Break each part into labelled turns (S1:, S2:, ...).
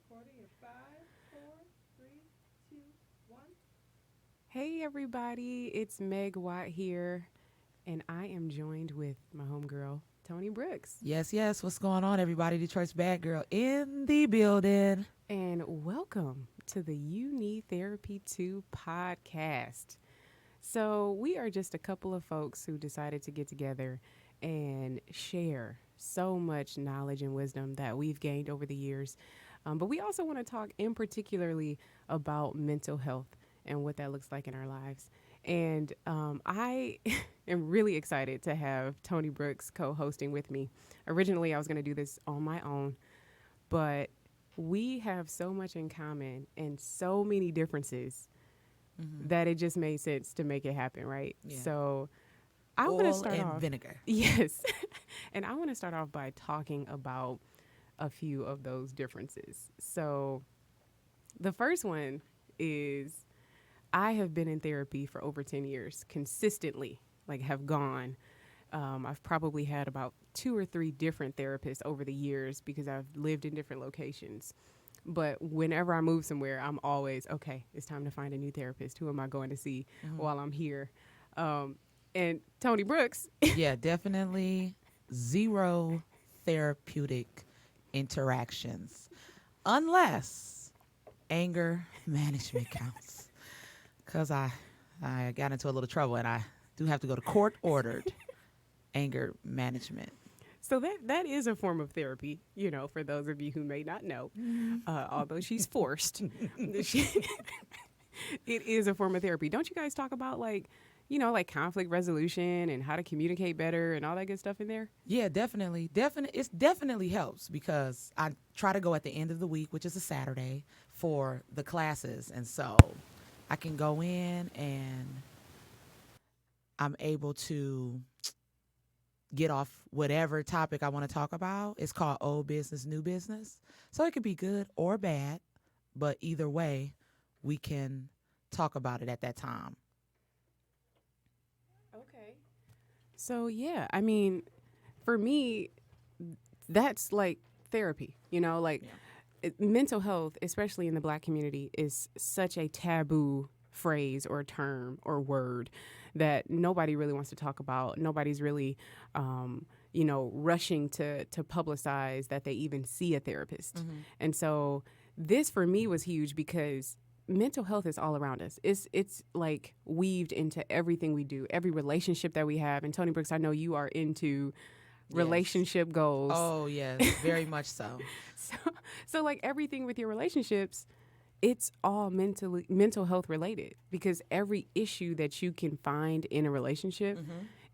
S1: Recording in 5, 4, 3, 2, 1.
S2: Hey everybody, it's Meg Watt here, and I am joined with my homegirl, Tony Brooks.
S3: Yes, yes. What's going on, everybody? Detroit's bad girl in the building.
S2: And welcome to the You Need Therapy 2 podcast. So, we are just a couple of folks who decided to get together and share so much knowledge and wisdom that we've gained over the years. But we also want to talk in particularly about mental health and what that looks like in our lives. And I am really excited to have Tony Brooks co hosting with me. Originally, I was going to do this on my own, but we have so much in common and so many differences that it just made sense to make it happen, right?
S3: Yeah.
S2: So I want to
S3: Oil
S2: start
S3: and
S2: off.
S3: vinegar.
S2: Yes. And I want to start off by talking about a few of those differences. So the first one is I have been in therapy for over 10 years consistently, like have gone. I've probably had about 2 or 3 different therapists over the years because I've lived in different locations. But whenever I move somewhere, I'm always, okay, it's time to find a new therapist. Who am I going to see while I'm here? Um, and Tony Brooks.
S3: Yeah, definitely zero therapeutic interactions unless anger management counts. Because I got into a little trouble and I do have to go to court ordered anger management.
S2: So that is a form of therapy, for those of you who may not know, although she's forced. she, it is a form of therapy. Don't you guys talk about like conflict resolution and how to communicate better and all that good stuff in there?
S3: Yeah, definitely. It definitely helps because I try to go at the end of the week, which is a Saturday, for the classes. And so I can go in and I'm able to get off whatever topic I want to talk about. It's called old business, new business. So it could be good or bad, but either way, we can talk about it at that time.
S2: Okay. So yeah, I mean, for me, that's like therapy. Like
S3: Yeah.
S2: mental health, especially in the Black community, is such a taboo phrase or term or word that nobody really wants to talk about. Nobody's really, rushing to publicize that they even see a therapist. And so this for me was huge because mental health is all around us. It's like weaved into everything we do, every relationship that we have. And Tony Brooks, I know you are into
S3: Yes.
S2: relationship goals.
S3: Oh, yes, very much so.
S2: So, so like everything with your relationships, it's all mental health related because every issue that you can find in a relationship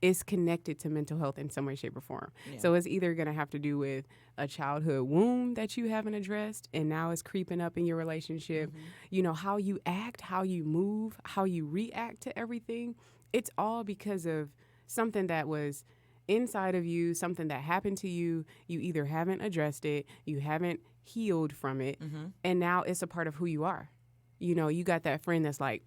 S2: is connected to mental health in some way, shape, or form.
S3: Yeah.
S2: So it's either going to have to do with a childhood wound that you haven't addressed and now it's creeping up in your relationship. How you act, how you move, how you react to everything. It's all because of something that was inside of you, something that happened to you. You either haven't addressed it, you haven't healed from it, and now it's a part of who you are. You got that friend that's like,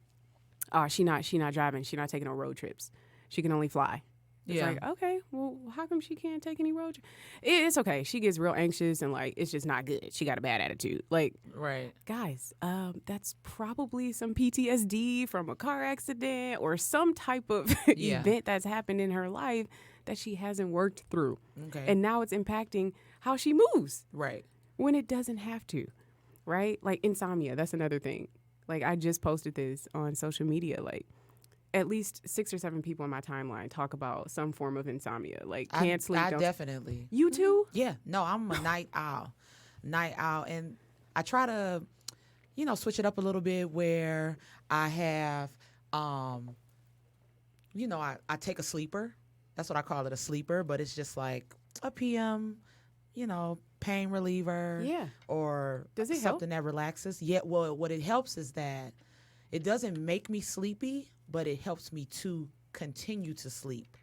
S2: oh, she not driving, she not taking no road trips. She can only fly. It's
S3: Yeah.
S2: like, okay, well, how come she can't take any road trips? It's okay. She gets real anxious and like it's just not good. She got a bad attitude. Like,
S3: Right.
S2: guys, that's probably some PTSD from a car accident or some type of
S3: Yeah.
S2: event that's happened in her life that she hasn't worked through.
S3: Okay.
S2: And now it's impacting how she moves
S3: Right.
S2: when it doesn't have to, right? Like insomnia, that's another thing. Like I just posted this on social media. Like at least 6 or 7 people in my timeline talk about some form of insomnia. Like can't sleep.
S3: I
S2: don't
S3: definitely.
S2: you too?
S3: Yeah. No, I'm a night owl. Night owl. And I try to, switch it up a little bit where I have, I take a sleeper. That's what I call it, a sleeper, but it's just like a PM, pain reliever.
S2: Yeah.
S3: Or
S2: Does it help?
S3: something that relaxes. Yeah. Well, what it helps is that it doesn't make me sleepy, but it helps me to continue to sleep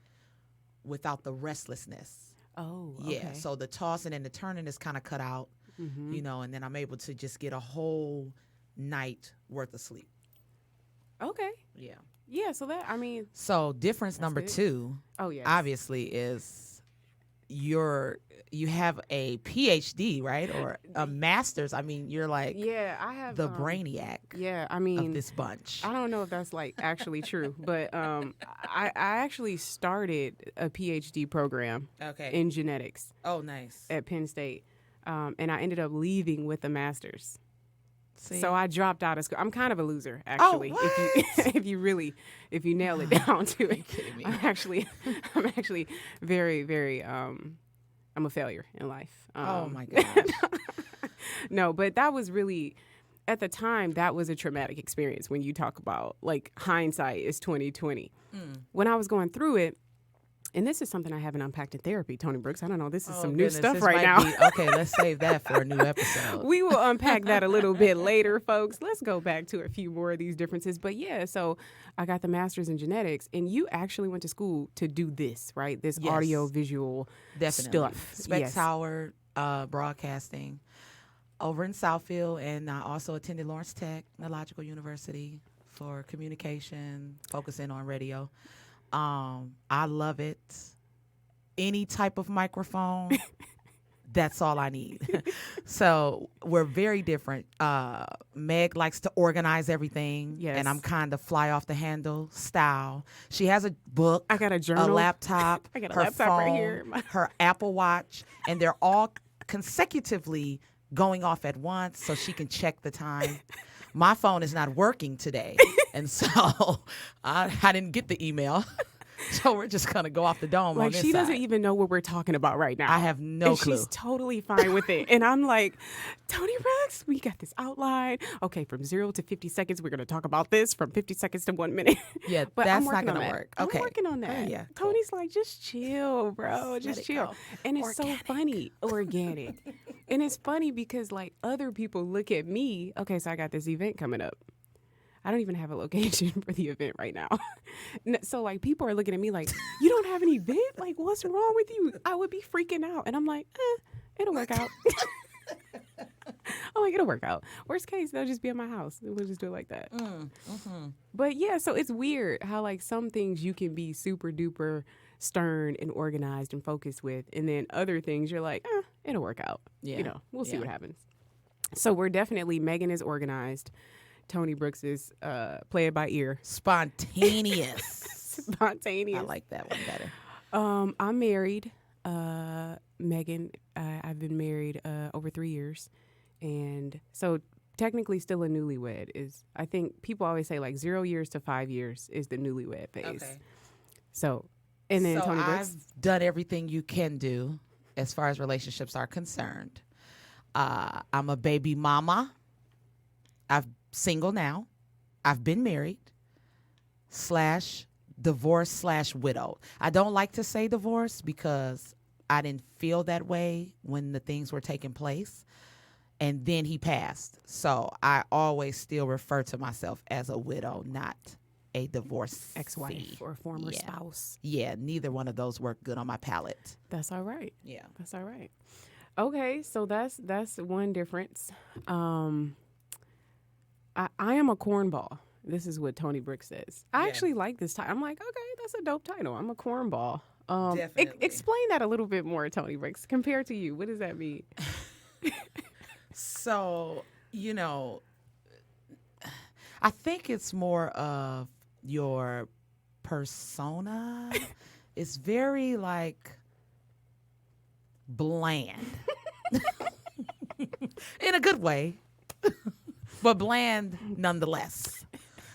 S3: without the restlessness.
S2: Oh,
S3: Yeah.
S2: okay.
S3: So the tossing and the turning is kind of cut out, and then I'm able to just get a whole night worth of sleep.
S2: Okay.
S3: Yeah.
S2: Yeah, so that, I mean,
S3: So difference
S2: That's
S3: number
S2: good.
S3: 2,
S2: oh, yes.
S3: obviously, is you have a PhD, right? Or a master's. I mean, you're like
S2: Yeah, I have
S3: the brainiac
S2: yeah, I
S3: of
S2: mean,
S3: this bunch.
S2: I don't know if that's like actually true, but I actually started a PhD program
S3: Okay.
S2: in genetics
S3: Oh, nice.
S2: at Penn State, and I ended up leaving with a master's.
S3: See?
S2: So I dropped out of school. I'm kind of a loser,
S3: Oh,
S2: actually.
S3: what?
S2: If you nail it down to it,
S3: kidding me?
S2: I'm actually very, very. I'm a failure in life.
S3: Oh my gosh.
S2: No, but that was really, at the time, that was a traumatic experience. When you talk about like hindsight is 2020. When I was going through it, and this is something I haven't unpacked in therapy, Tony Brooks. I don't know. This is some new
S3: Goodness,
S2: stuff
S3: this
S2: right
S3: might
S2: now.
S3: be- okay, let's save that for a new episode.
S2: We will unpack that a little bit later, folks. Let's go back to a few more of these differences. But yeah, so I got the master's in genetics, and you actually went to school to do this, right? This
S3: Yes.
S2: audio visual
S3: Definitely.
S2: stuff.
S3: Specs
S2: Yes.
S3: Howard Broadcasting over in Southfield, and I also attended Lawrence Tech, Neurological University, for communication, focusing on radio. I love it. Any type of microphone, that's all I need. So we're very different. Meg likes to organize everything,
S2: Yes.
S3: and I'm kind of fly off the handle style. She has a book,
S2: I got a journal.
S3: a laptop,
S2: I got a
S3: her
S2: laptop
S3: phone,
S2: right here.
S3: her Apple Watch, and they're all consecutively going off at once so she can check the time. My phone is not working today, and so I didn't get the email. So we're just gonna go off the dome on
S2: Like
S3: this
S2: she doesn't
S3: side.
S2: even know what we're talking about right now.
S3: I have no
S2: and
S3: clue.
S2: She's totally fine with it. And I'm like, Tony Rex, we got this outline. Okay, from 0 to 50 seconds, we're gonna talk about this. From 50 seconds to 1 minute.
S3: Yeah,
S2: But
S3: that's
S2: I'm
S3: not
S2: working
S3: gonna
S2: on that.
S3: work.
S2: I'm
S3: Okay.
S2: working on
S3: Oh,
S2: that.
S3: yeah, cool.
S2: Tony's like, just chill, bro.
S3: Let
S2: Just
S3: it
S2: chill.
S3: go.
S2: And it's so funny, organic. And it's funny because like other people look at me. Okay, so I got this event coming up. I don't even have a location for the event right now. So like people are looking at me like, you don't have an event? Like what's wrong with you? I would be freaking out. And I'm like, it'll work out. I'm like, it'll work out. Worst case, they'll just be at my house. We'll just do it like that. But yeah, so it's weird how like some things you can be super duper stern and organized and focused with. And then other things you're like, it'll work out.
S3: Yeah.
S2: You know, we'll see
S3: Yeah.
S2: what happens. So we're definitely, Megan is organized. Tony Brooks is play it by ear.
S3: Spontaneous.
S2: Spontaneous.
S3: I like that one better.
S2: I'm married. Megan, I've been married over 3 years. And so technically still a newlywed is, I think people always say like 0 years to 5 years is the newlywed phase.
S3: Okay.
S2: So, and then
S3: So
S2: Tony Brooks.
S3: I've done everything you can do as far as relationships are concerned. I'm a baby mama. I'm single now. I've been married / divorced / widowed. I don't like to say divorce because I didn't feel that way when the things were taking place. And then he passed. So I always still refer to myself as a widow, not a divorced
S2: Ex-wife or former spouse.
S3: Yeah, neither one of those work good on my palate.
S2: That's all right.
S3: Yeah.
S2: That's all right. Okay, so that's one difference. I am a cornball. This is what Tony Brooks says. I
S3: Yeah.
S2: actually like this title. I'm like, okay, that's a dope title. I'm a cornball.
S3: Definitely.
S2: Explain that a little bit more, Tony Brooks, compared to you. What does that mean?
S3: So, I think it's more of your persona. It's very like bland in a good way, but bland nonetheless.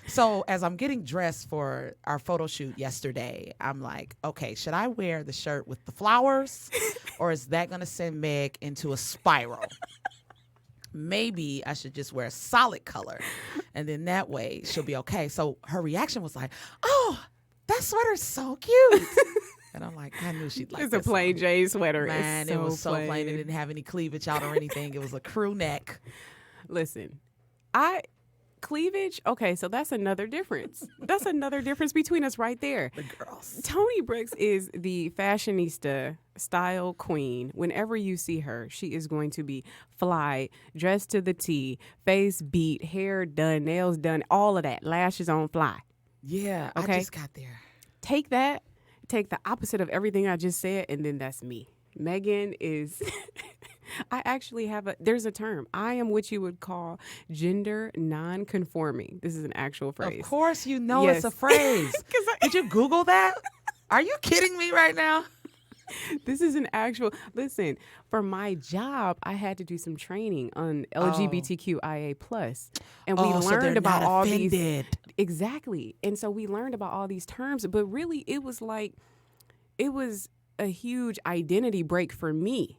S3: So as I'm getting dressed for our photo shoot yesterday, I'm like, okay, should I wear the shirt with the flowers or is that going to send Meg into a spiral? Maybe I should just wear a solid color and then that way she'll be okay. So her reaction was like, oh, that sweater's so cute. And I'm like, I knew she'd like
S2: It's a
S3: this
S2: plain
S3: one.
S2: Jane sweater.
S3: Man,
S2: It's
S3: it was so plain. It
S2: plain.
S3: didn't have any cleavage out or anything. It was a crew neck.
S2: Listen, cleavage. Okay, so that's another difference. That's another difference between us right there.
S3: The girls.
S2: Tony Brooks is the fashionista style queen. Whenever you see her, she is going to be fly, dressed to the T, face beat, hair done, nails done, all of that, lashes on fly.
S3: Yeah,
S2: Okay.
S3: I just got there.
S2: Take that, take the opposite of everything I just said, and then that's me. Megan is I actually have there's a term. I am what you would call gender non-conforming. This is an actual
S3: Of
S2: phrase.
S3: course, you know it's
S2: Yes.
S3: a phrase.
S2: 'Cause
S3: Did you Google that? Are you kidding me right now?
S2: this is an actual listen, for my job, I had to do some training on LGBTQIA plus. And we
S3: Oh, so they're
S2: learned about
S3: not
S2: all these
S3: offended.
S2: exactly. And so we learned about all these terms, but really it was a huge identity break for me.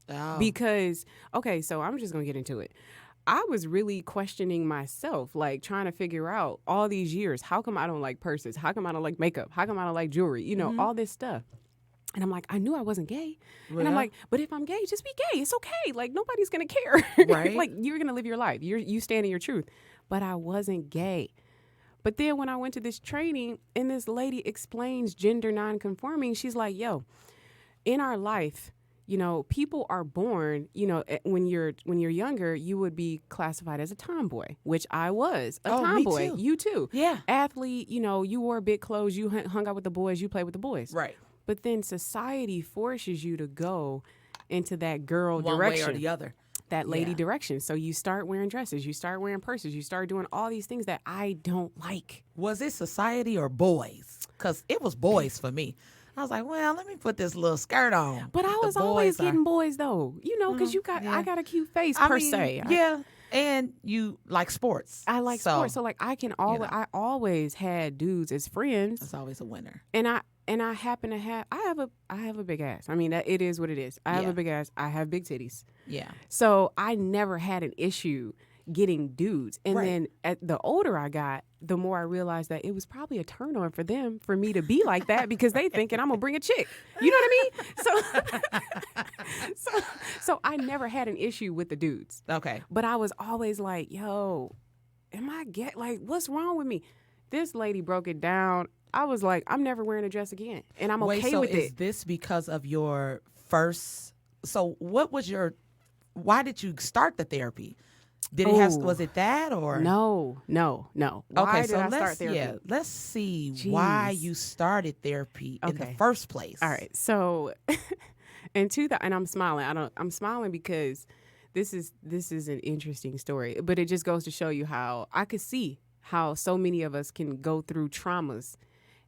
S3: Oh.
S2: Because, okay, so I'm just going to get into it. I was really questioning myself, like trying to figure out all these years, how come I don't like purses? How come I don't like makeup? How come I don't like jewelry? You know, all this stuff. And I'm like, I knew I wasn't gay. And I'm
S3: Yeah.
S2: like, but if I'm gay, just be gay. It's okay. Like, nobody's going to care.
S3: Right.
S2: Like, you're going to live your life. You stand in your truth. But I wasn't gay. But then when I went to this training and this lady explains gender nonconforming, she's like, yo, in our life, you know, people are born, you know, when you're younger, you would be classified as a tomboy, which I was a
S3: Oh, me
S2: tomboy.
S3: too.
S2: You too.
S3: Yeah.
S2: Athlete, you know, you wore big clothes, you hung out with the boys, you played with the boys.
S3: Right.
S2: But then society forces you to go into that girl
S3: One
S2: direction,
S3: way or the other.
S2: that lady
S3: Yeah.
S2: direction. So you start wearing dresses, you start wearing purses, you start doing all these things that I don't like.
S3: Was it society or boys? Because it was boys for me. I was like, well, let me put this little skirt on.
S2: But I
S3: The
S2: was always
S3: boys are-
S2: getting boys though, you know, because
S3: yeah.
S2: I got a cute face
S3: I
S2: per
S3: mean,
S2: se.
S3: Yeah. And you like sports.
S2: I like sports, so like I can always
S3: know.
S2: I always had dudes as friends,
S3: It's always a winner.
S2: and I happen to have I have a big ass. I mean, it is what it is. I have
S3: Yeah.
S2: a big ass. I have big titties.
S3: Yeah.
S2: So I never had an issue getting dudes. And
S3: Right.
S2: then the older I got, the more I realized that it was probably a turn on for them for me to be like that because they thinking I'm gonna bring a chick. You know what I mean? So I never had an issue with the dudes.
S3: Okay.
S2: But I was always like, yo, am I like what's wrong with me? This lady broke it down. I was like, I'm never wearing a dress again. And I'm
S3: Wait,
S2: okay
S3: so
S2: with
S3: is
S2: it.
S3: this because of your first? So what was your? Why did you start the therapy? Did it have?
S2: Oh.
S3: Was it that or?
S2: No. Why
S3: Okay,
S2: did
S3: so
S2: I
S3: let's
S2: start therapy?
S3: yeah, let's see why
S2: Jeez.
S3: you started therapy in the
S2: Okay.
S3: first place.
S2: All right. So and I'm smiling. I'm smiling because this is an interesting story, but it just goes to show you how I could see how so many of us can go through traumas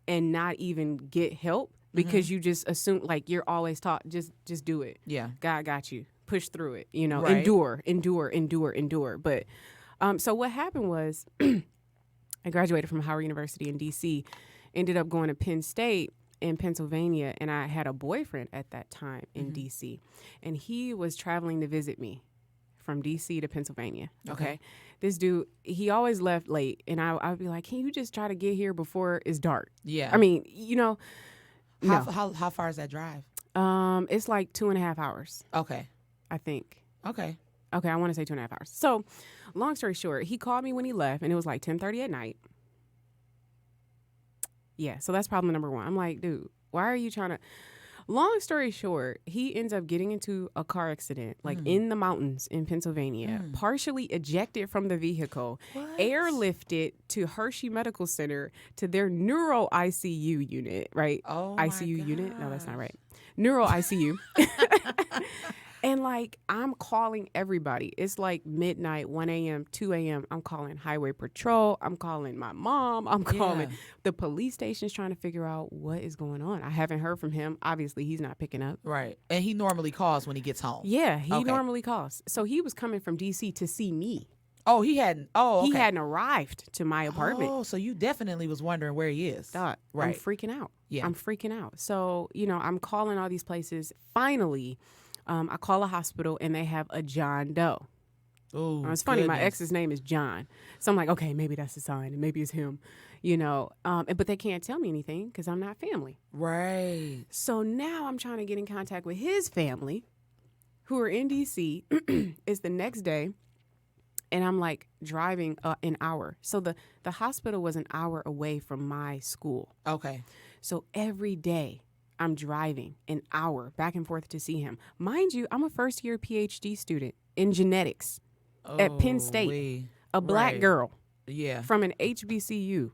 S2: and not even get help because you just assume like you're always taught just do it.
S3: Yeah.
S2: God got you. Push through it. You know,
S3: Right.
S2: endure. But so what happened was I graduated from Howard University in D.C., ended up going to Penn State in Pennsylvania, and I had a boyfriend at that time in D.C., and he was traveling to visit me from D.C. to Pennsylvania. Okay. This dude, he always left late, and I would be like, can you just try to get here before it's dark?
S3: Yeah.
S2: I mean, you know,
S3: how far is that drive?
S2: it's like 2.5 hours,
S3: Okay.
S2: I think.
S3: Okay.
S2: Okay, I want to say 2.5 hours. So, long story short, he called me when he left, and it was like 10:30 at night. Yeah, so that's problem number one. I'm like, dude, why are you trying to? Long story short, he ends up getting into a car accident, like in the mountains in Pennsylvania, partially ejected from the vehicle,
S3: What?
S2: airlifted to Hershey Medical Center to their neuro ICU unit, right?
S3: Oh, my
S2: ICU unit? No, that's not
S3: gosh.
S2: right. Neuro ICU. And like, I'm calling everybody. It's like midnight, 1 a.m., 2 a.m. I'm calling highway patrol. I'm calling my mom. I'm calling
S3: Yeah.
S2: the police stations trying to figure out what is going on. I haven't heard from him. Obviously, he's not picking up.
S3: Right. And he normally calls when he gets home.
S2: Yeah, he
S3: Okay.
S2: normally calls. So he was coming from D.C. to see me.
S3: Oh, he hadn't. Oh, okay.
S2: He hadn't arrived to my apartment.
S3: Oh, so you definitely was wondering where he is.
S2: Thought,
S3: Right.
S2: I'm freaking out.
S3: Yeah.
S2: I'm freaking out. So, you know, I'm calling all these places. Finally, I call a hospital and they have a John Doe.
S3: Oh,
S2: It's funny. My
S3: goodness.
S2: ex's name is John. So I'm like, okay, maybe that's a sign and maybe it's him, you know. But they can't tell me anything because I'm not family.
S3: Right.
S2: So now I'm trying to get in contact with his family who are in D.C. It's the next day. And I'm like driving an hour. So the hospital was an hour away from my school.
S3: Okay.
S2: So every day I'm driving an hour back and forth to see him. Mind you, I'm a first year PhD student in genetics at Penn State,
S3: wee.
S2: a black
S3: Right.
S2: girl
S3: Yeah.
S2: from an HBCU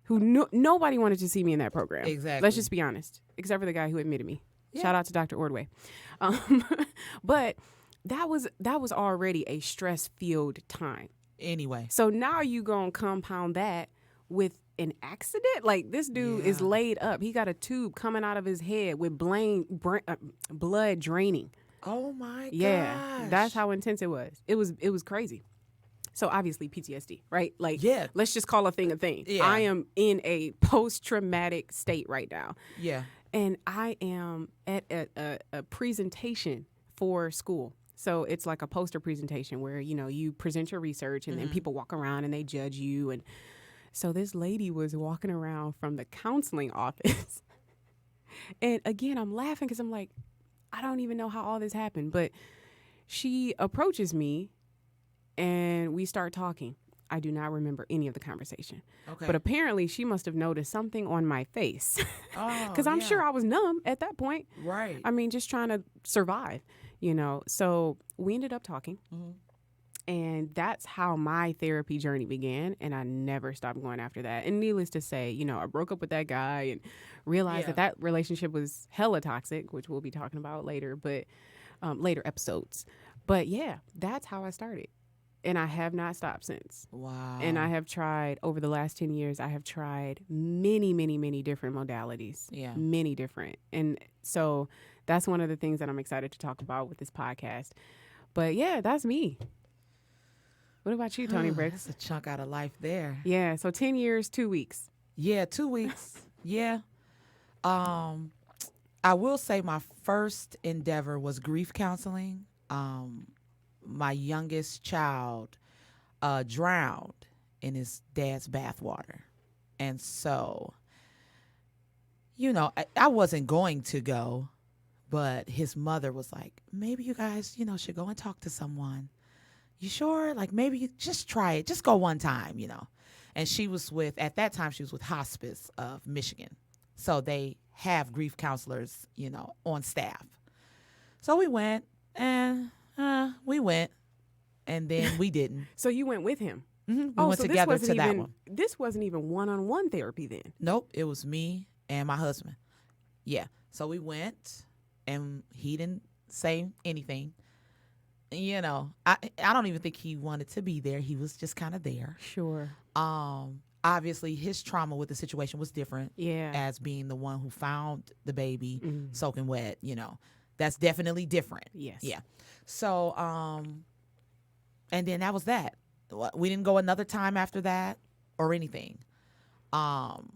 S2: who nobody wanted to see me in that program.
S3: Exactly.
S2: Let's just be honest, except for the guy who admitted me. Shout out to Dr. Ordway. Um, but that was already a stress-filled time.
S3: Anyway.
S2: So now you gonna compound that with an accident? Like, this dude is
S3: Yeah.
S2: laid up. He got a tube coming out of his head with blood draining.
S3: Oh my
S2: Yeah,
S3: gosh.
S2: that's how intense it was. It was crazy. So obviously PTSD, right? Like,
S3: Yeah.
S2: let's just call a thing a thing.
S3: Yeah.
S2: I am in a post-traumatic state right now.
S3: Yeah.
S2: And I am at a presentation for school. So it's like a poster presentation where, you present your research and then people walk around and they judge you. And so this lady was walking around from the counseling office. And again, I'm laughing because I'm like, I don't even know how all this happened. But she approaches me and we start talking. I do not remember any of the conversation.
S3: Okay.
S2: But apparently she must have noticed something on my face.
S3: Oh,
S2: Because I'm
S3: yeah.
S2: sure I was numb at that point.
S3: Right.
S2: I mean, just trying to survive, So we ended up talking.
S3: Mhm.
S2: And that's how my therapy journey began. And I never stopped going after that. And needless to say, I broke up with that guy and realized
S3: Yeah.
S2: that relationship was hella toxic, which we'll be talking about later, but later episodes. But yeah, that's how I started. And I have not stopped since.
S3: Wow.
S2: And I have tried, over the last 10 years, I have tried many, many, many different modalities.
S3: Yeah.
S2: Many different. And so that's one of the things that I'm excited to talk about with this podcast. But yeah, that's me. What about you, Tony Briggs?
S3: That's a chunk out of life there.
S2: Yeah, so 10 years, 2 weeks.
S3: Yeah, 2 weeks. Yeah. I will say my first endeavor was grief counseling. My youngest child drowned in his dad's bathwater. And so, I wasn't going to go, but his mother was like, maybe you guys, should go and talk to someone. You sure? Like, maybe you just try it. Just go one time, And at that time, she was with Hospice of Michigan. So they have grief counselors, on staff. So we went, and then we didn't.
S2: So you went with him?
S3: We went together to that one.
S2: This wasn't even one-on-one therapy then?
S3: Nope, it was me and my husband. Yeah. So we went, and he didn't say anything. I don't even think he wanted to be there. He was just kind of there.
S2: Sure.
S3: Obviously, his trauma with the situation was different.
S2: Yeah.
S3: As being the one who found the baby soaking wet, that's definitely different.
S2: Yes.
S3: Yeah. So, and then that was that. We didn't go another time after that or anything. And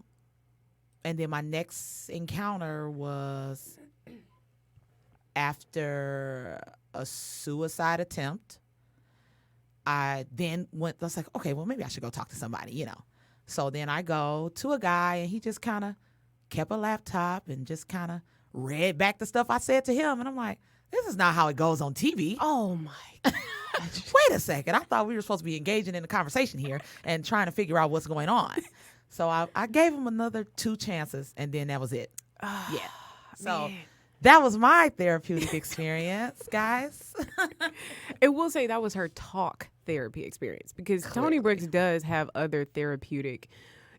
S3: then my next encounter was after a suicide attempt. I was like, okay, well, maybe I should go talk to somebody, So then I go to a guy, and he just kind of kept a laptop and just kind of read back the stuff I said to him. And I'm like, this is not how it goes on TV.
S2: Oh, my God.
S3: Wait a second. I thought we were supposed to be engaging in a conversation here and trying to figure out what's going on. So I gave him another 2 chances, and then that was it. Yeah. So
S2: man.
S3: that was my therapeutic experience, guys.
S2: It will say that was her talk therapy experience, because Tony Briggs does have other therapeutic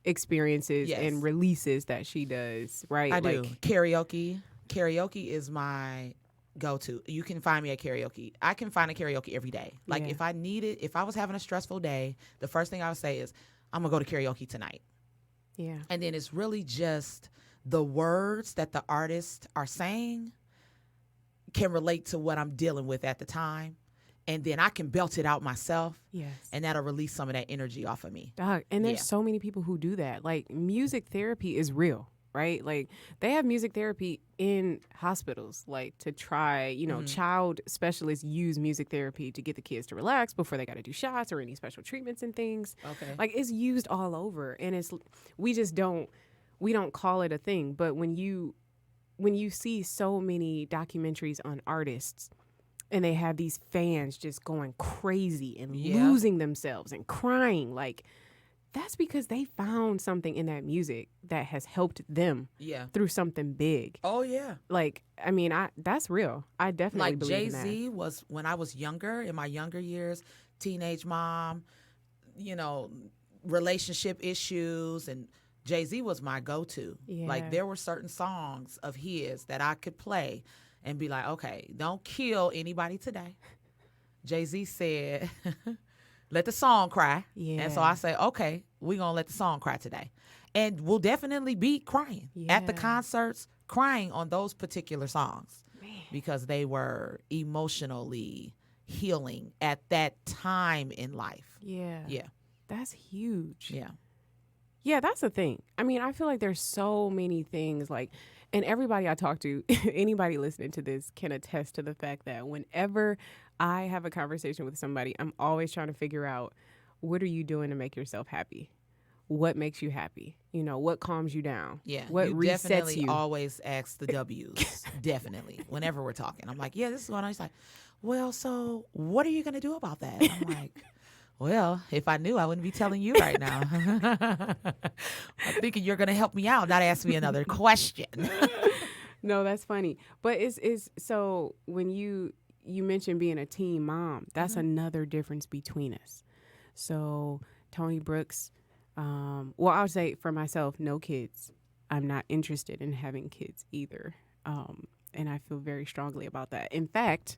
S2: experiences and releases that she does, right?
S3: I do. Karaoke. Karaoke is my go-to. You can find me at karaoke. I can find a karaoke every day. Like, if I was having a stressful day, the first thing I would say is, I'm going to go to karaoke tonight.
S2: Yeah.
S3: And then it's really just the words that the artists are saying can relate to what I'm dealing with at the time. And then I can belt it out myself.
S2: Yes.
S3: And that'll release some of that energy off of me.
S2: Dog, and there's so many people who do that. Like, music therapy is real, right? Like, they have music therapy in hospitals, like, to try, child specialists use music therapy to get the kids to relax before they got to do shots or any special treatments and things.
S3: Okay.
S2: Like, it's used all over, and we don't call it a thing. But when you see so many documentaries on artists, and they have these fans just going crazy and losing themselves and crying, like, that's because they found something in that music that has helped them through something big.
S3: Oh, yeah.
S2: Like, I mean, that's real. I definitely believe in that.
S3: Like, Jay-Z was, when I was younger, in my younger years, teenage mom, relationship issues and Jay-Z was my go-to.
S2: Yeah.
S3: Like, there were certain songs of his that I could play and be like, okay, don't kill anybody today. Jay-Z said, let the song cry.
S2: Yeah.
S3: And so I say, okay, we're going to let the song cry today. And we'll definitely be crying at the
S2: Yeah.
S3: concerts, crying on those particular songs
S2: Man.
S3: because they were emotionally healing at that time in life.
S2: Yeah.
S3: Yeah.
S2: That's huge.
S3: Yeah.
S2: Yeah, that's the thing. I mean, I feel like there's so many things like, and everybody I talk to, anybody listening to this can attest to the fact that whenever I have a conversation with somebody, I'm always trying to figure out, what are you doing to make yourself happy? What makes you happy? You know, what calms you down?
S3: Yeah.
S2: What
S3: you
S2: resets
S3: definitely
S2: you?
S3: always ask the W's. Definitely. Whenever we're talking. I'm like, yeah, this is going on. He's like, well, so what are you going to do about that? I'm like, well, if I knew, I wouldn't be telling you right now. I'm thinking you're going to help me out, not ask me another question.
S2: No, that's funny. But it's so when you mentioned being a teen mom, that's another difference between us. So Tony Brooks, well, I would say for myself, no kids. I'm not interested in having kids either. And I feel very strongly about that. In fact,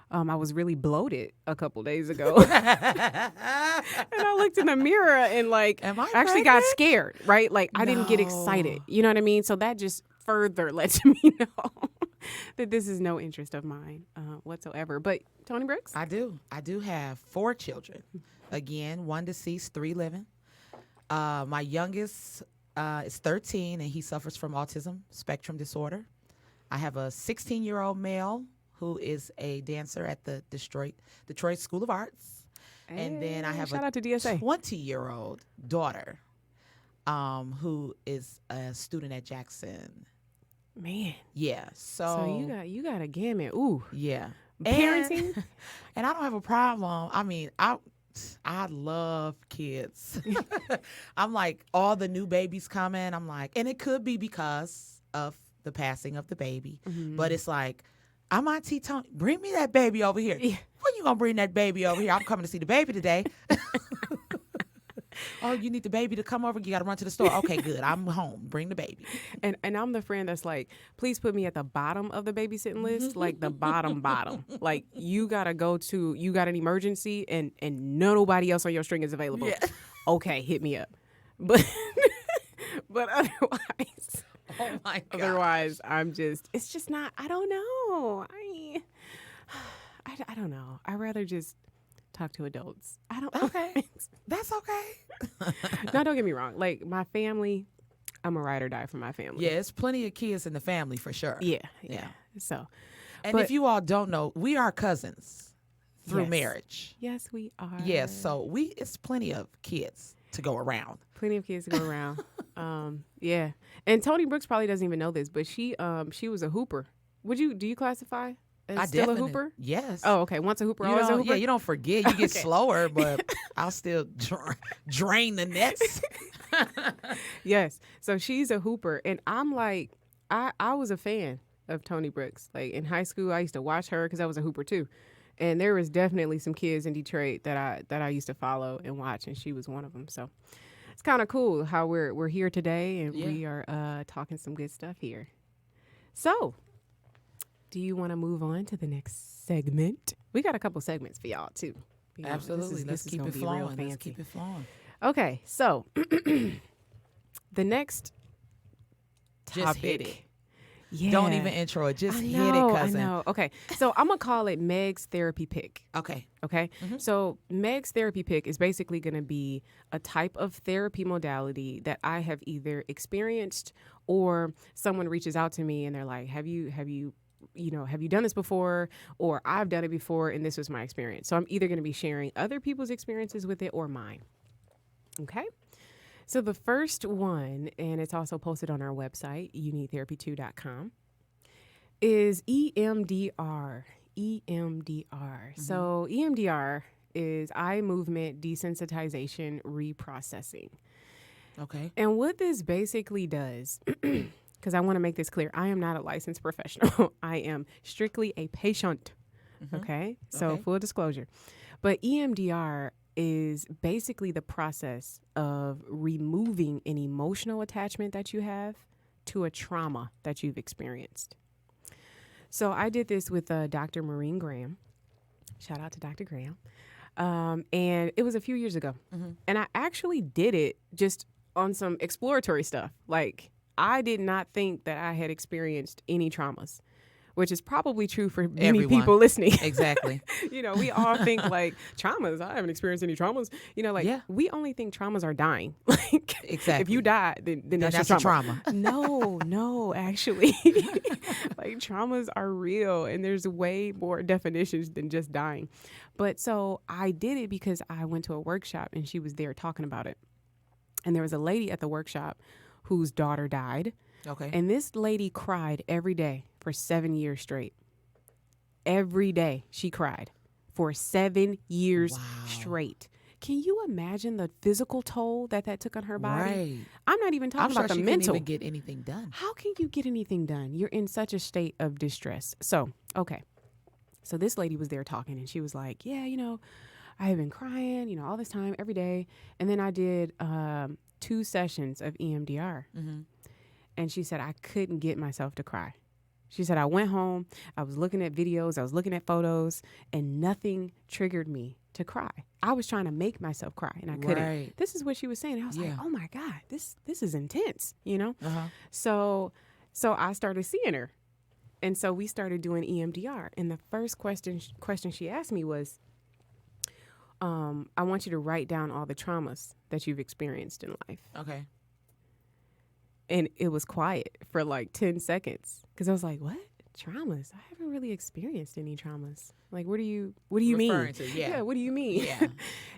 S2: I was really bloated a couple days ago. And I looked in the mirror and like
S3: Am I
S2: actually got
S3: pregnant?
S2: scared, right? Like I didn't get
S3: No.
S2: excited. You know what I mean? So that just further lets me know that this is no interest of mine whatsoever. But Tony Brooks?
S3: I do. I do have 4 children. Again, 1 deceased, 3 living. My youngest is 13, and he suffers from autism spectrum disorder. I have a 16-year-old male who is a dancer at the Detroit School of Arts. And then I have
S2: shout
S3: a
S2: out to DSA.
S3: 20-year-old daughter who is a student at Jackson.
S2: Man.
S3: Yeah.
S2: So you got a gamut. Ooh.
S3: Yeah.
S2: Parenting?
S3: And I don't have a problem. I mean, I love kids. I'm like, all the new babies coming. I'm like, and it could be because of the passing of the baby. But it's like, I'm Auntie Tony. Bring me that baby over here.
S2: Yeah.
S3: When you gonna bring that baby over here? I'm coming to see the baby today. Oh, you need the baby to come over? You got to run to the store. Okay, good. I'm home. Bring the baby.
S2: And I'm the friend that's like, please put me at the bottom of the babysitting list, like the bottom. Like you got an emergency and nobody else on your string is available.
S3: Yeah.
S2: Okay, hit me up. But otherwise,
S3: Oh my God.
S2: otherwise it's just not, I don't know. I don't know. I rather just talk to adults. I don't
S3: Okay. That's okay.
S2: Now, don't get me wrong. Like my family, I'm a ride or die for my family.
S3: Yeah, it's plenty of kids in the family for sure.
S2: Yeah.
S3: Yeah.
S2: So,
S3: And
S2: but-
S3: if you all don't know, we are cousins through
S2: Yes.
S3: marriage.
S2: yes, we are.
S3: Yes, so it's plenty of kids to go around.
S2: Plenty of kids to go around. Yeah. And Tony Brooks probably doesn't even know this, but she was a hooper. Do you classify as
S3: I
S2: still a
S3: definitely-
S2: hooper?
S3: Yes.
S2: Oh, okay. Once a hooper,
S3: You
S2: always a
S3: don't-
S2: hooper.
S3: yeah, you don't forget. You get
S2: Okay.
S3: slower, but I'll still drain the nets.
S2: Yes. So she's a hooper, and I'm like, I was a fan of Tony Brooks. Like in high school, I used to watch her because I was a hooper too. And there was definitely some kids in Detroit that I used to follow and watch, and she was one of them. So it's kind of cool how we're here today, and
S3: Yeah.
S2: we are talking some good stuff here. So, do you want to move on to the next segment? We got a couple segments for y'all too. You know,
S3: Absolutely.
S2: this
S3: Let's
S2: is
S3: keep
S2: gonna
S3: it
S2: be real
S3: flowing. Let's
S2: fancy.
S3: keep it flowing.
S2: Okay, so the next topic.
S3: Just hit it.
S2: Yeah.
S3: Don't even intro it. Just
S2: I
S3: hit
S2: know,
S3: it, cousin.
S2: I know. Okay, so I'm gonna call it Meg's therapy pick.
S3: Okay.
S2: Okay, so Meg's therapy pick is basically going to be a type of therapy modality that I have either experienced or someone reaches out to me and they're like, have you done this before? Or I've done it before and this was my experience. So I'm either going to be sharing other people's experiences with it or mine. Okay. So the first one, and it's also posted on our website, youneedtherapy2.com, is EMDR. EMDR. So EMDR is eye movement desensitization reprocessing.
S3: Okay.
S2: And what this basically does, because I want to make this clear, I am not a licensed professional. I am strictly a patient. Okay? So
S3: Okay.
S2: full disclosure. But EMDR is basically the process of removing an emotional attachment that you have to a trauma that you've experienced. So I did this with Dr. Maureen Graham. Shout out to Dr. Graham. And it was a few years ago. And I actually did it just on some exploratory stuff. Like, I did not think that I had experienced any traumas, which is probably true for many
S3: Everyone.
S2: people listening.
S3: Exactly.
S2: We all think like traumas. I haven't experienced any traumas. We only think traumas are dying. Like,
S3: Exactly.
S2: if you die, then that's
S3: that's
S2: your
S3: a trauma.
S2: No, actually. Like, traumas are real, and there's way more definitions than just dying. But so I did it because I went to a workshop and she was there talking about it. And there was a lady at the workshop whose daughter died.
S3: Okay.
S2: And this lady cried every day for 7 years straight. Every day she cried for 7 years
S3: Wow.
S2: straight. Can you imagine the physical toll that took on her body?
S3: Right.
S2: I'm not even talking
S3: I'm sure
S2: about the
S3: she
S2: mental.
S3: couldn't even get anything done.
S2: How can you get anything done? You're in such a state of distress. So, okay. So this lady was there talking, and she was like, yeah, I have been crying, all this time, every day. And then I did 2 sessions of EMDR. And she said, I couldn't get myself to cry. She said, I went home, I was looking at videos, I was looking at photos, and nothing triggered me to cry. I was trying to make myself cry, and I couldn't.
S3: Right.
S2: This is what she was saying. I was like, oh my God, this is intense,
S3: Uh-huh.
S2: So I started seeing her. And so we started doing EMDR. And the first question she asked me was, I want you to write down all the traumas that you've experienced in life.
S3: Okay.
S2: And it was quiet for like 10 seconds because I was like, what? Traumas? I haven't really experienced any traumas. Like, what do you mean?
S3: Referring to, yeah.
S2: What do you mean?
S3: Yeah.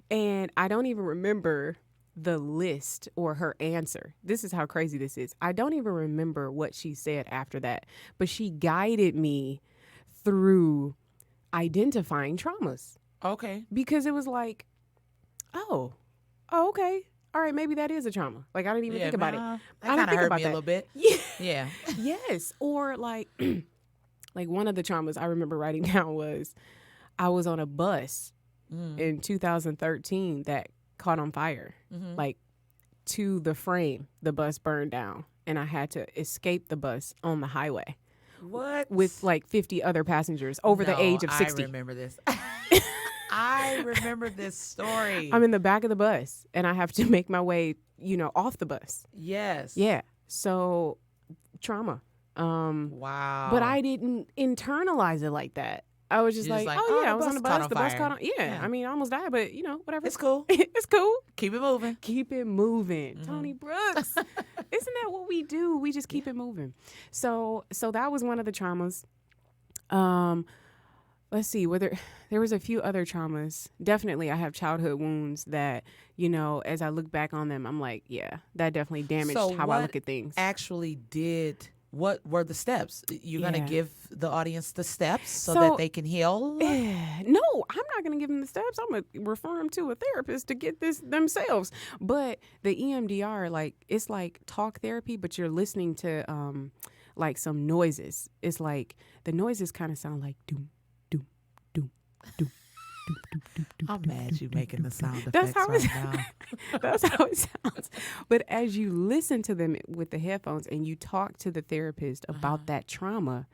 S2: And I don't even remember the list or her answer. This is how crazy this is. I don't even remember what she said after that, but she guided me through identifying traumas.
S3: Okay.
S2: Because it was like, oh, okay. All right, maybe that is a trauma. Like, I didn't even think about it.
S3: That
S2: I
S3: kind
S2: didn't
S3: of
S2: think
S3: hurt
S2: about
S3: me
S2: that.
S3: a little bit.
S2: Yeah.
S3: Yeah.
S2: Yes. Or like one of the traumas I remember writing down was I was on a bus in 2013 that caught on fire. Like, to the frame, the bus burned down, and I had to escape the bus on the highway.
S3: What?
S2: With like 50 other passengers over the age of 60.
S3: I remember this. I remember this story.
S2: I'm in the back of the bus, and I have to make my way, off the bus.
S3: Yes.
S2: Yeah. So, trauma.
S3: Wow.
S2: But I didn't internalize it like that. I was just
S3: You're
S2: like,
S3: just like,
S2: oh,
S3: oh,
S2: yeah,
S3: the
S2: I was on
S3: bus
S2: the
S3: caught
S2: bus.
S3: on
S2: The bus
S3: fire.
S2: caught on. Yeah.
S3: Yeah.
S2: I mean, I almost died, but, whatever.
S3: It's cool.
S2: It's cool.
S3: Keep it moving.
S2: Keep it moving. Tony Brooks. Isn't that what we do? We just keep it moving. So that was one of the traumas. Let's see, there was a few other traumas. Definitely, I have childhood wounds that, as I look back on them, I'm like, yeah, that definitely damaged how I look at things.
S3: What were the steps? You're going to
S2: Yeah.
S3: give the audience the steps so that they can heal?
S2: No, I'm not going to give them the steps. I'm going to refer them to a therapist to get this themselves. But the EMDR, like, it's like talk therapy, but you're listening to like some noises. It's like the noises kind of sound like doom, doom, doom, doom.
S3: I'm mad you making the sound
S2: That's
S3: effects
S2: how
S3: right
S2: it's
S3: now.
S2: That's how it sounds. But as you listen to them with the headphones and you talk to the therapist about that trauma,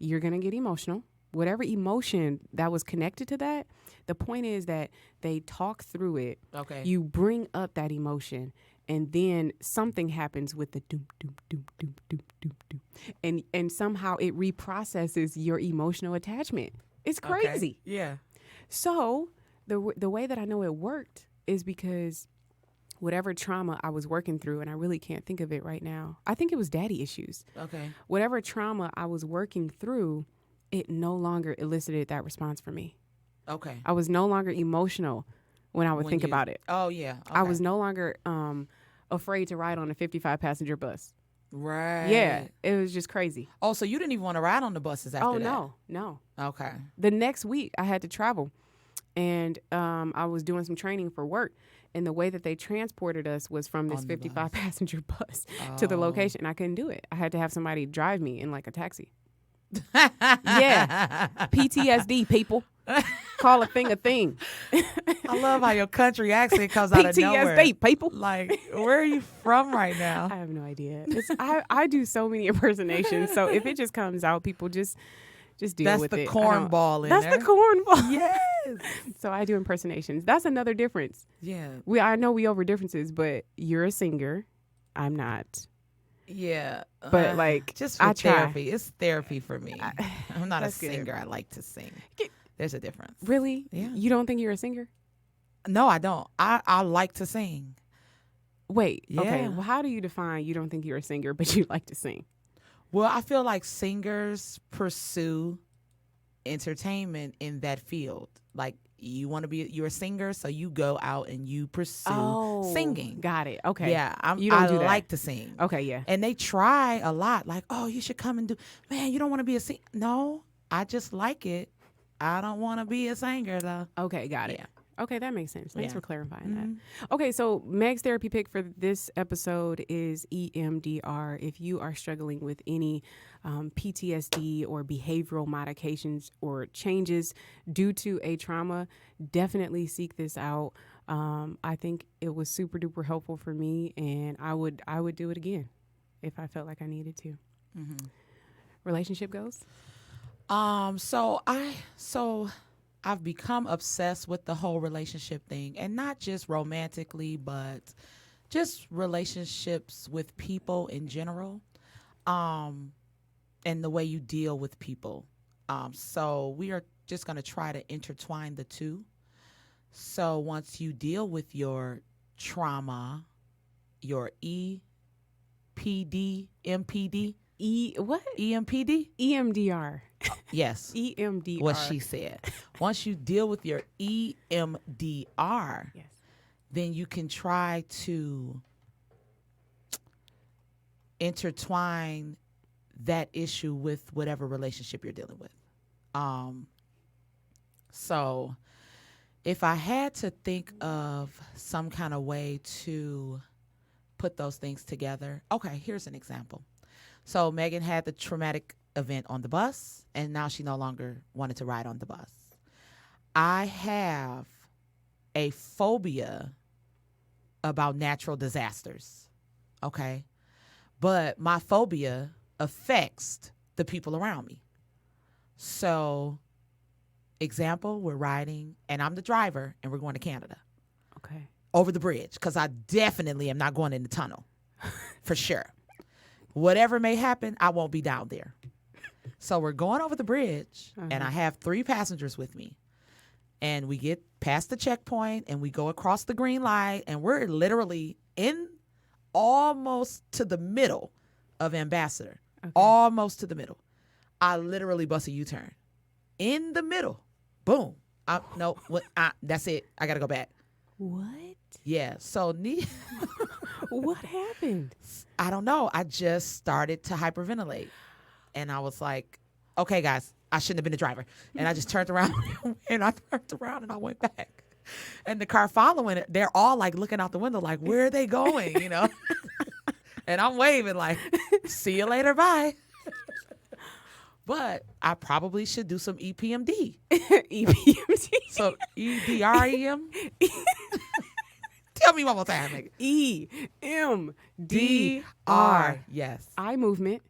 S2: you're going to get emotional. Whatever emotion that was connected to that, the point is that they talk through it.
S3: Okay.
S2: You bring up that emotion, and then something happens with the doom, doom, doom, doom, doom, doom, doom. And somehow it reprocesses your emotional attachment. It's crazy.
S3: Okay. Yeah.
S2: So the way that I know it worked is because whatever trauma I was working through, and I really can't think of it right now. I think it was daddy issues.
S3: Okay.
S2: Whatever trauma I was working through, it no longer elicited that response for me.
S3: Okay.
S2: I was no longer emotional when I would think about it.
S3: Oh, yeah. Okay.
S2: I was no longer afraid to ride on a 55-passenger bus.
S3: Right.
S2: Yeah, it was just crazy.
S3: Oh, so you didn't even want to ride on the buses after that?
S2: No.
S3: Okay.
S2: The next week, I had to travel, and I was doing some training for work, and the way that they transported us was from this 55-passenger bus to the location, and I couldn't do it. I had to have somebody drive me in like a taxi. Yeah. PTSD, people. call a thing a thing.
S3: I love how your country accent comes out of nowhere.
S2: PTSD, people.
S3: Like, where are you from right now?
S2: I have no idea. I do so many impersonations, so if it just comes out, people just deal
S3: That's
S2: with
S3: the
S2: it.
S3: cornball in
S2: That's
S3: there.
S2: the cornball.
S3: Yes.
S2: So I do impersonations. That's another difference.
S3: Yeah.
S2: I know we over differences, but you're a singer. I'm not.
S3: Yeah.
S2: But like,
S3: just for
S2: I try.
S3: therapy. It's therapy for me. I'm not a
S2: That's good.
S3: singer. I like to sing. There's a difference.
S2: Really?
S3: Yeah.
S2: You don't think you're a singer?
S3: No, I don't. I like to sing.
S2: Wait. Okay.
S3: Yeah.
S2: Well, how do you define you don't think you're a singer, but you like to sing?
S3: Well, I feel like singers pursue entertainment in that field. Like, you're a singer, so you go out and you pursue singing.
S2: Got it. Okay.
S3: Yeah,
S2: You don't
S3: I
S2: do that.
S3: like to sing.
S2: Okay, yeah.
S3: And they try a lot. Like, oh, you should come and do. Man, you don't want to be a singer. No, I just like it. I don't want to be a singer though.
S2: Okay, got it.
S3: Yeah.
S2: Okay, that makes sense. Thanks
S3: Yeah.
S2: for clarifying
S3: Mhm.
S2: that. Okay, so Meg's therapy pick for this episode is EMDR. If you are struggling with any PTSD or behavioral modifications or changes due to a trauma, definitely seek this out. I think it was super duper helpful for me, and I would do it again if I felt like I needed to.
S3: Mm-hmm.
S2: Relationship goes?
S3: So I've become obsessed with the whole relationship thing, and not just romantically, but just relationships with people in general, and the way you deal with people. So we are just going to try to intertwine the two. So once you deal with your trauma, your MPD,
S2: What?
S3: EMPD?
S2: EMDR.
S3: Yes.
S2: EMDR.
S3: What she said. Once you deal with your EMDR,
S2: Yes.
S3: then you can try to intertwine that issue with whatever relationship you're dealing with. So if I had to think of some kind of way to put those things together, okay, here's an example. So Megan had the traumatic event on the bus, and now she no longer wanted to ride on the bus. I have a phobia about natural disasters, okay? But my phobia affects the people around me. So, example, we're riding, and I'm the driver, and we're going to Canada.
S2: Okay.
S3: Over the bridge, because I definitely am not going in the tunnel, for sure. Whatever may happen, I won't be down there. So we're going over the bridge, and I have 3 passengers with me. And we get past the checkpoint, and we go across the green light, and we're literally in almost to the middle of Ambassador. Okay. Almost to the middle. I literally bust a U-turn. In the middle. Boom. That's it. I got to go back.
S2: What?
S3: Yeah. So
S2: what happened?
S3: I don't know. I just started to hyperventilate. And I was like, okay, guys, I shouldn't have been the driver. And I just turned around and I went back. And the car following it, they're all like looking out the window like, where are they going? You know? And I'm waving like, see you later, bye. But I probably should do some EPMD.
S2: EPMD.
S3: So EDREM. Tell me one more time, nigga.
S2: EMDR.
S3: Yes.
S2: Eye movement.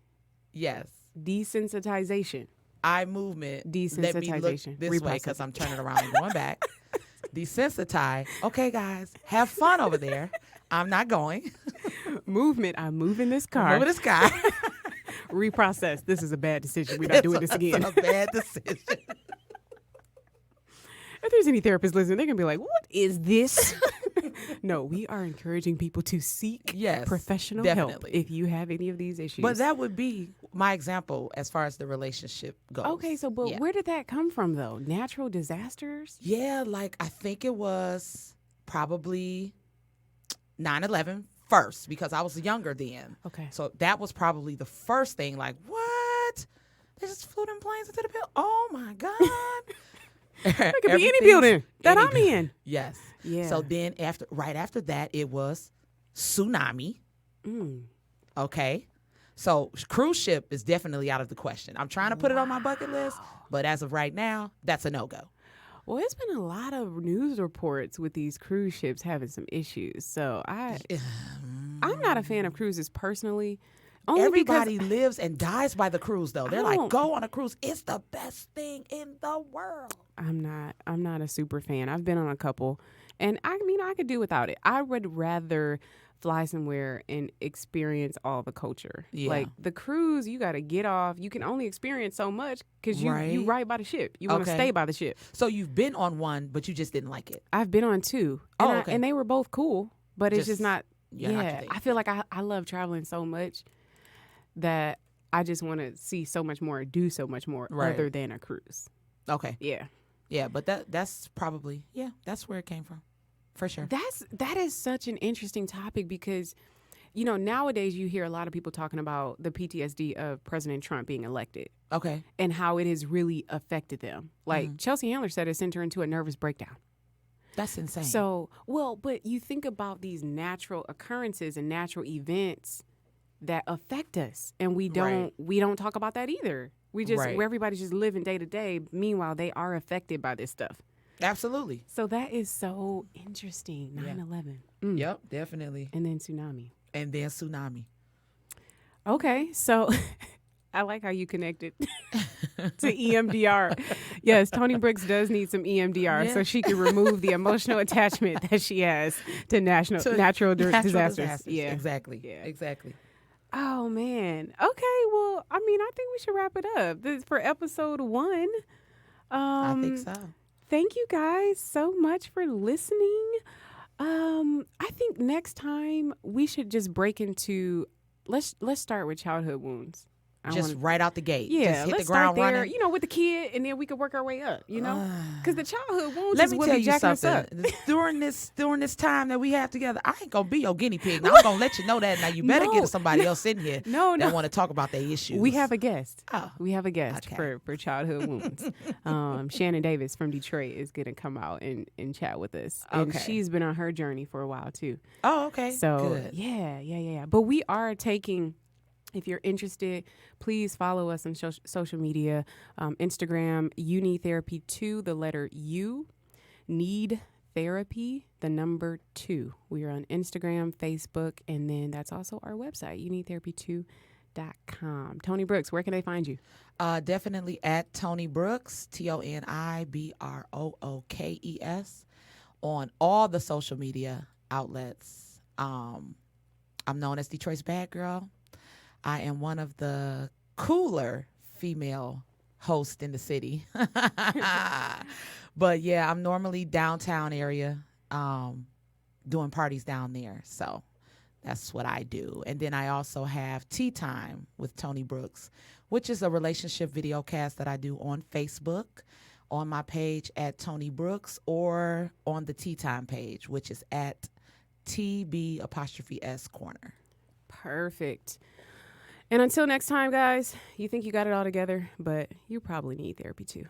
S3: Yes.
S2: Desensitization.
S3: Eye movement.
S2: Desensitization.
S3: Let me look this way because I'm turning around and going back. Desensitize. Okay, guys, have fun over there. I'm not going.
S2: Movement. I'm moving this car.
S3: Moving this car.
S2: Reprocess. This is a bad decision. We're not doing this again.
S3: It's a bad decision.
S2: If there's any therapists listening, they're going to be like, what is this? No, we are encouraging people to seek professional help if you have any of these issues.
S3: But that would be my example as far as the relationship goes.
S2: Okay, so where did that come from, though? Natural disasters?
S3: Yeah, like I think it was probably 9/11 first because I was younger then.
S2: Okay.
S3: So that was probably the first thing, like, what? They just flew them planes into the building? Oh, my God.
S2: It could be any building that I'm in.
S3: Yes.
S2: Yeah.
S3: So then right after that, it was tsunami. Okay. So cruise ship is definitely out of the question. I'm trying to put it on my bucket list, but as of right now, that's a no-go.
S2: Well, it's been a lot of news reports with these cruise ships having some issues. So I'm not a fan of cruises personally. Only
S3: Everybody
S2: because
S3: lives and dies by the cruise, though.
S2: I
S3: They're like,
S2: don't.
S3: go on a cruise. It's the best thing in the world.
S2: I'm not a super fan. I've been on a couple, and I mean I could do without it. I would rather fly somewhere and experience all the culture.
S3: Yeah.
S2: Like the cruise, you got to get off. You can only experience so much because you
S3: Right.
S2: right by the ship. You want to
S3: Okay.
S2: stay by the ship.
S3: So you've been on one, but you just didn't like it.
S2: I've been on two,
S3: Oh,
S2: and,
S3: okay.
S2: and they were both cool, but it's
S3: Just-
S2: just not.
S3: yeah, not your
S2: Yeah,
S3: thing.
S2: I feel like I love traveling so much that I just want to see so much more, do so much more,
S3: Right.
S2: other than a cruise.
S3: Okay.
S2: Yeah.
S3: Yeah, but that's probably, that's where it came from. For sure.
S2: That is such an interesting topic because, you know, nowadays you hear a lot of people talking about the PTSD of President Trump being elected
S3: Okay.
S2: and how it has really affected them. Like Chelsea Handler said, it sent her into a nervous breakdown.
S3: That's insane.
S2: So, well, but you think about these natural occurrences and natural events that affect us, and we don't talk about that either. We just
S3: Right.
S2: where everybody's just living day to day. Meanwhile, they are affected by this stuff.
S3: Absolutely.
S2: So that is so interesting. 9/11. Mm.
S3: Yep, definitely.
S2: And then tsunami.
S3: And then tsunami.
S2: Okay, so I like how you connected to EMDR. Yes, Tony Brooks does need some EMDR so she can remove the emotional attachment that she has to natural disasters. Yeah,
S3: Exactly.
S2: Yeah.
S3: Exactly.
S2: Oh man. Okay. Well, I mean, I think we should wrap it up. This is for episode 1.
S3: I think so.
S2: Thank you guys so much for listening. I think next time we should just break into let's start with childhood wounds.
S3: Just right out the gate.
S2: Yeah,
S3: Just hit
S2: let's
S3: the ground
S2: start there,
S3: running.
S2: you know, with the kid, and then we could work our way up, you know? Because the childhood wounds
S3: Let
S2: is
S3: me
S2: what
S3: tell
S2: be
S3: you
S2: jacking us
S3: something.
S2: up.
S3: During this time that we have together, I ain't gonna be your guinea pig. Now, I'm gonna let you know that. Now you better
S2: No,
S3: get somebody else in here
S2: No,
S3: that
S2: no.
S3: want to talk about their issues.
S2: We have a guest.
S3: Oh,
S2: We have a guest
S3: okay.
S2: for childhood wounds. Shannon Davis from Detroit is going to come out and chat with us. And
S3: Okay.
S2: she's been on her journey for a while, too.
S3: Oh, okay.
S2: So,
S3: good.
S2: yeah. But we are taking, if you're interested, please follow us on social media. Instagram, You Need Therapy 2, the letter U. Need Therapy, the number 2. We are on Instagram, Facebook, and then that's also our website, YouNeedTherapy2.com. Tony Brooks, where can they find you?
S3: Definitely at Tony Brooks, ToniBrookes, on all the social media outlets. I'm known as Detroit's Bad Girl. I am one of the cooler female hosts in the city. But yeah, I'm normally downtown area, doing parties down there. So that's what I do. And then I also have Tea Time with Tony Brooks, which is a relationship video cast that I do on Facebook, on my page at Tony Brooks, or on the Tea Time page, which is at TB''S Corner.
S2: Perfect. And until next time, guys, you think you got it all together, but you probably need therapy too.